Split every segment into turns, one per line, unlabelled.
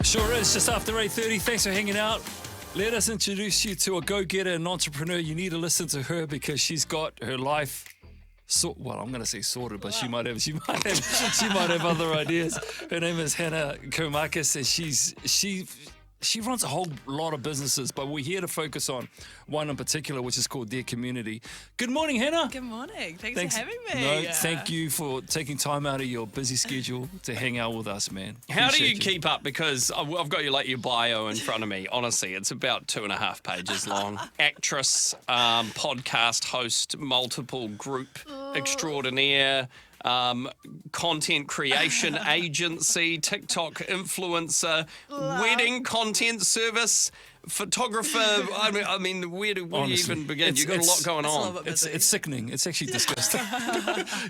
Sure is, just after 8:30. Thanks for hanging out. Let us introduce you to a go-getter and entrepreneur. You need to listen to her because she's got her life well, I'm going to say sorted, but she might have other ideas. Her name is Hannah Koumakis, and she runs a whole lot of businesses, but we're here to focus on one in particular, which is called Dear Community. Good morning, Hannah.
Good morning. Thanks for having me.
No, thank you for taking time out of your busy schedule to hang out with us, man.
How do you keep up? Because I've got your bio in front of me. Honestly, it's about 2.5 pages long. Actress, podcast host, multiple group extraordinaire, content creation agency, TikTok influencer, wedding content service, photographer. I mean, where do we even begin? You've got a lot going on.
It's sickening. It's actually disgusting.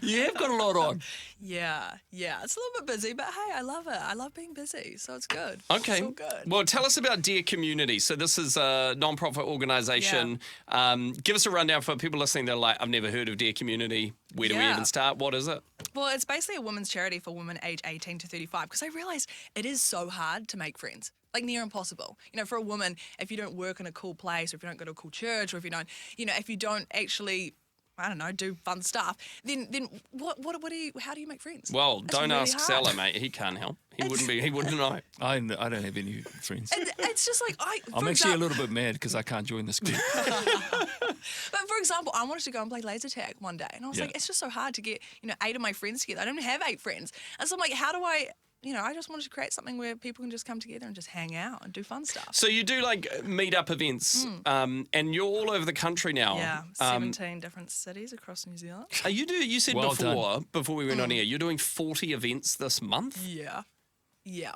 You have got a lot on.
Yeah. It's a little bit busy, but hey, I love it. I love being busy, so it's good.
Okay.
It's all good.
Well, tell us about Dear Community. So this is a non-profit organisation. Yeah. Give us a rundown for people listening that are like, I've never heard of Dear Community. Where do we even start? What is it?
Well, it's basically a women's charity for women aged 18 to 35 because I realise it is so hard to make friends. Like near impossible. You know, for a woman, if you don't work in a cool place or if you don't go to a cool church or if you don't, if you don't actually, I don't know, do fun stuff, then what do you, how do you make friends?
Well,
It's
don't
really
ask
hard.
Sela, mate. He can't help. He wouldn't know.
I don't have any friends.
It's just like,
I'm actually a little bit mad because I can't join this group.
But for example, I wanted to go and play laser tag one day. And I was like, it's just so hard to get, 8 of my friends together. I don't have 8 friends. And so I'm like, how do I... I just wanted to create something where people can just come together and just hang out and do fun stuff.
So you do like meet-up events, and you're all over the country now.
Yeah, 17 different cities across New Zealand.
You said
Well
before we went on air, you're doing 40 events this month?
Yeah,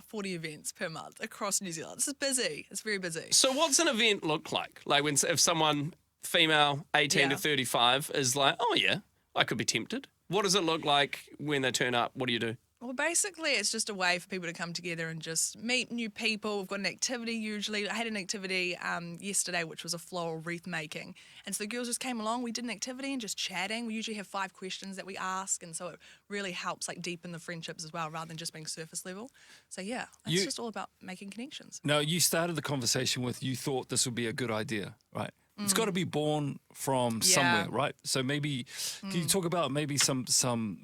40 events per month across New Zealand. This is busy. It's very busy.
So what's an event look like? Like if someone, female, 18 to 35, is like, oh yeah, I could be tempted. What does it look like when they turn up? What do you do?
Well, basically, it's just a way for people to come together and just meet new people. We've got an activity usually. I had an activity yesterday, which was a floral wreath making. And so the girls just came along. We did an activity and just chatting. We usually have 5 questions that we ask. And so it really helps like deepen the friendships as well, rather than just being surface level. So yeah, it's just all about making connections.
No, you started the conversation with you thought this would be a good idea, right? It's got to be born from somewhere, right? So maybe, can you talk about maybe some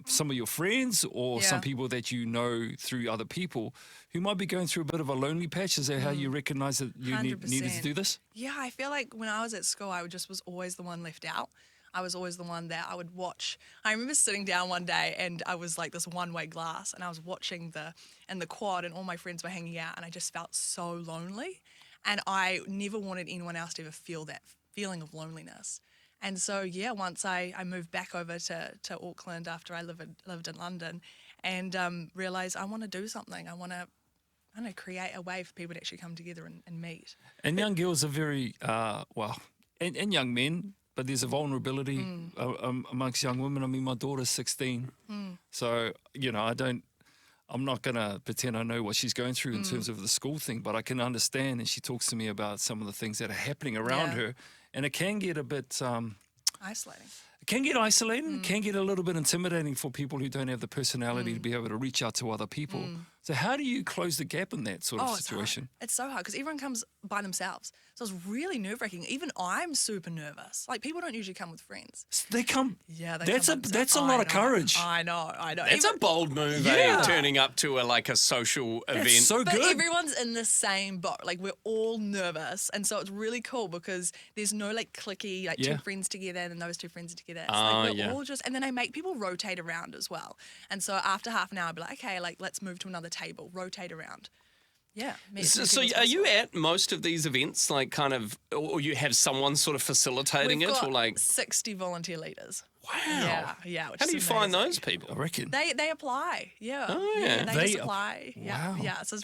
of your friends or some people that you know through other people who might be going through a bit of a lonely patch? Is that how you recognize that you needed to do this?
Yeah, I feel like when I was at school, I was always the one left out. I was always the one that I would watch. I remember sitting down one day and I was like this one-way glass and I was watching the quad and all my friends were hanging out and I just felt so lonely. And I never wanted anyone else to ever feel that feeling of loneliness. And so, once I moved back over to Auckland after I lived in London and realised I want to do something. I want to create a way for people to actually come together and meet. And
young girls are very, and young men, but there's a vulnerability amongst young women. I mean, my daughter's 16. So, I'm not going to pretend I know what she's going through in terms of the school thing, but I can understand, and she talks to me about some of the things that are happening around her, and it can get a bit...
isolating.
It can get isolating, it can get a little bit intimidating for people who don't have the personality to be able to reach out to other people. So how do you close the gap in that sort of situation?
It's so hard because everyone comes by themselves. So it's really nerve-wracking. Even I'm super nervous. Like, people don't usually come with friends.
They come...
Yeah,
that's a lot of courage.
I know.
It's a bold move, turning up to a social event.
It's so good.
But everyone's in the same boat. Like, we're all nervous. And so it's really cool because there's no, clicky, 2 friends together and then those 2 friends are together. It's we're all just... And then I make people rotate around as well. And so after half an hour, I'll be like, okay, let's move to another table, rotate around. Yeah.
So are you at most of these events, or you have someone sort of facilitating
We've
it?
got 60 volunteer leaders.
Wow.
Yeah.
How do you find those people?
I reckon.
They apply. Yeah.
Oh, yeah.
They just apply.
Wow.
Yeah. So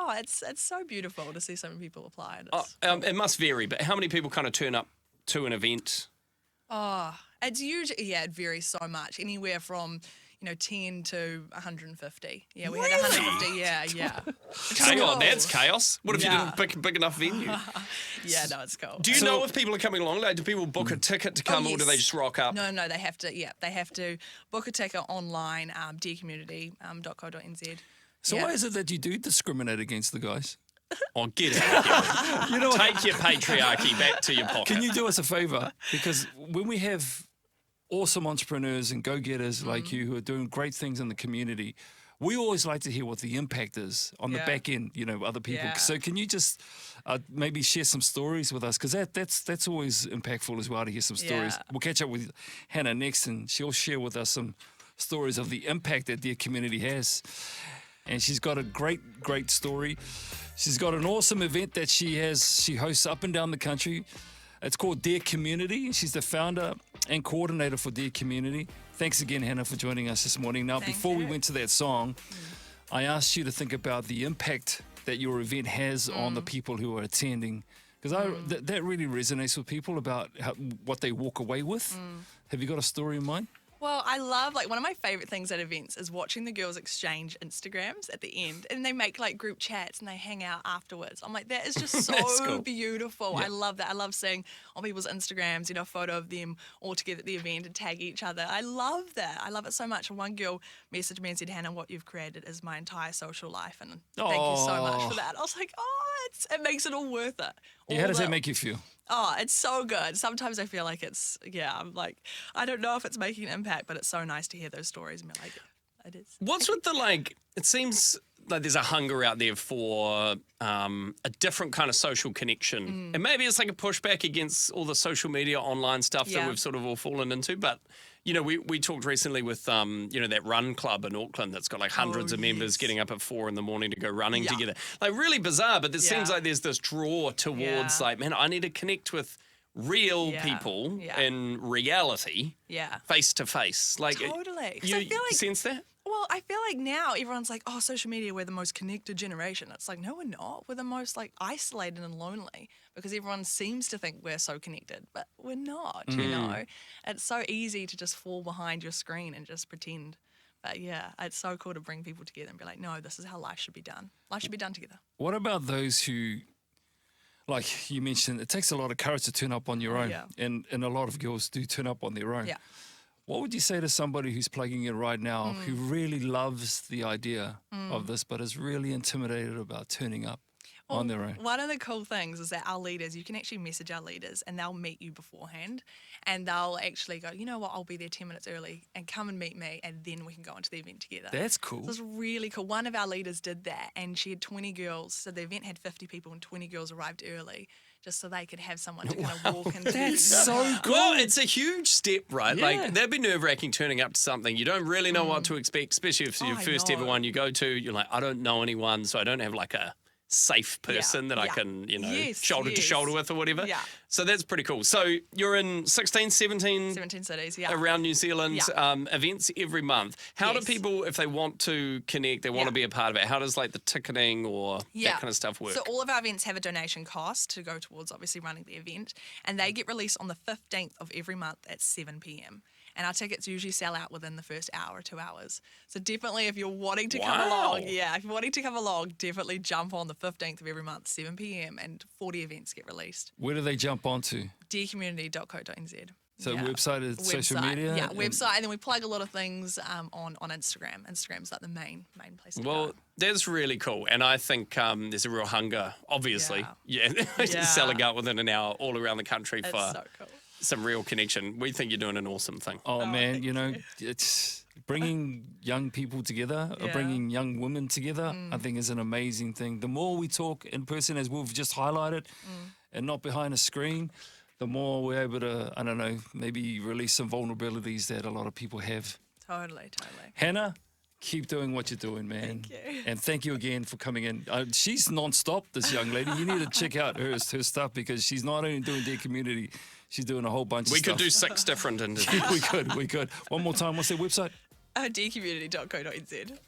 it's so beautiful to see so many people apply. And
it must vary, but how many people kind of turn up to an event?
Oh, it's usually, it varies so much. Anywhere from, 10 to 150. Yeah, we had 150. Yeah.
Chaos. That's chaos. What if you didn't big enough venue?
Yeah, no, it's cool.
Do you know if people are coming along? Do people book a ticket to come, or do they just rock up?
No, they have to. Yeah, they have to book a ticket online. Dearcommunity.co.nz.
So why is it that you do discriminate against the guys?
Oh, get out of here. Take your patriarchy back to your pocket.
Can you do us a favour? Because when we have awesome entrepreneurs and go-getters like you who are doing great things in the community, we always like to hear what the impact is on the back end, other people.
Yeah.
So can you just maybe share some stories with us? Because that's always impactful as well to hear some stories.
Yeah.
We'll catch up with Hannah next and she'll share with us some stories of the impact that their community has. And she's got a great story. She's got an awesome event that she hosts up and down the country. It's called Dear Community. She's the founder and coordinator for Dear Community. Thanks again, Hannah, for joining us this morning. Now, before we went to that song, I asked you to think about the impact that your event has on the people who are attending. Because that really resonates with people about what they walk away with. Have you got a story in mind?
Well, I love, one of my favourite things at events is watching the girls exchange Instagrams at the end, and they make group chats and they hang out afterwards. I'm like, that is just so
cool.
beautiful.
Yeah.
I love that. I love seeing on people's Instagrams, a photo of them all together at the event and tag each other. I love that. I love it so much. And one girl messaged me and said, Hannah, what you've created is my entire social life. And thank you so much for that. I was like, it makes it all worth it.
How does that make you feel?
Oh, it's so good. Sometimes I feel like I'm like, I don't know if it's making an impact, but it's so nice to hear those stories and be like, it is.
What's with it seems like there's a hunger out there for a different kind of social connection. And maybe it's like a pushback against all the social media online stuff that we've sort of all fallen into. But, we talked recently with, that run club in Auckland that's got hundreds of members getting up at 4 a.m. to go running together. Really bizarre, but it seems like there's this draw towards man, I need to connect with real people in reality, face to face.
Totally.
You
I feel like,
sense that?
well, I feel like now everyone's like, oh, social media, we're the most connected generation. It's like, no, we're not. We're the most isolated and lonely because everyone seems to think we're so connected, but we're not, It's so easy to just fall behind your screen and just pretend. But it's so cool to bring people together and be like, no, this is how life should be done. Life should be done together.
What about those who, like you mentioned, it takes a lot of courage to turn up on your own.
Yeah.
And a lot of girls do turn up on their own.
Yeah.
What would you say to somebody who's plugging in right now who really loves the idea of this but is really intimidated about turning up on their own?
One of the cool things is that our leaders, you can actually message our leaders and they'll meet you beforehand and they'll actually go, you know what, I'll be there 10 minutes early and come and meet me and then we can go into the event together.
That's cool.
So it's really cool. One of our leaders did that and she had 20 girls. So the event had 50 people and 20 girls arrived early just so they could have someone to kind of walk into.
That's so cool.
Well, it's a huge step, right?
Yeah.
That'd be nerve-wracking turning up to something. You don't really know what to expect, especially if it's your first ever one you go to. You're like, I don't know anyone, so I don't have a safe person that I can, shoulder to shoulder with or whatever.
Yeah.
So that's pretty cool. So you're in 16, 17
cities,
around New Zealand, events every month. How do people, if they want to connect, they want to be a part of it, how does the ticketing or that kind of stuff work?
So all of our events have a donation cost to go towards obviously running the event and they get released on the 15th of every month at 7 p.m. And our tickets usually sell out within the first hour or 2 hours. So definitely if you're wanting to come along, if you're wanting to come along, definitely jump on the 15th of every month, 7 p.m. and 40 events get released.
Where do they jump onto?
dearcommunity.co.nz.
So website is social media?
Yeah, website. And then we plug a lot of things on Instagram. Instagram's the main place to go.
That's really cool. And I think there's a real hunger, obviously. Selling out within an hour all around the country for
so cool.
some real connection. We think you're doing an awesome thing.
Oh man, it's bringing young people together, or bringing young women together, I think is an amazing thing. The more we talk in person, as we've just highlighted, and not behind a screen, the more we're able to, I don't know, maybe release some vulnerabilities that a lot of people have.
Totally.
Hannah, keep doing what you're doing, man.
Thank you.
And thank you again for coming in. She's non-stop, this young lady. You need to check out her stuff because she's not only doing Dear Community, she's doing a whole bunch of
We
stuff.
could do 6 different interviews.
We could. One more time, what's their website?
dearcommunity.co.nz.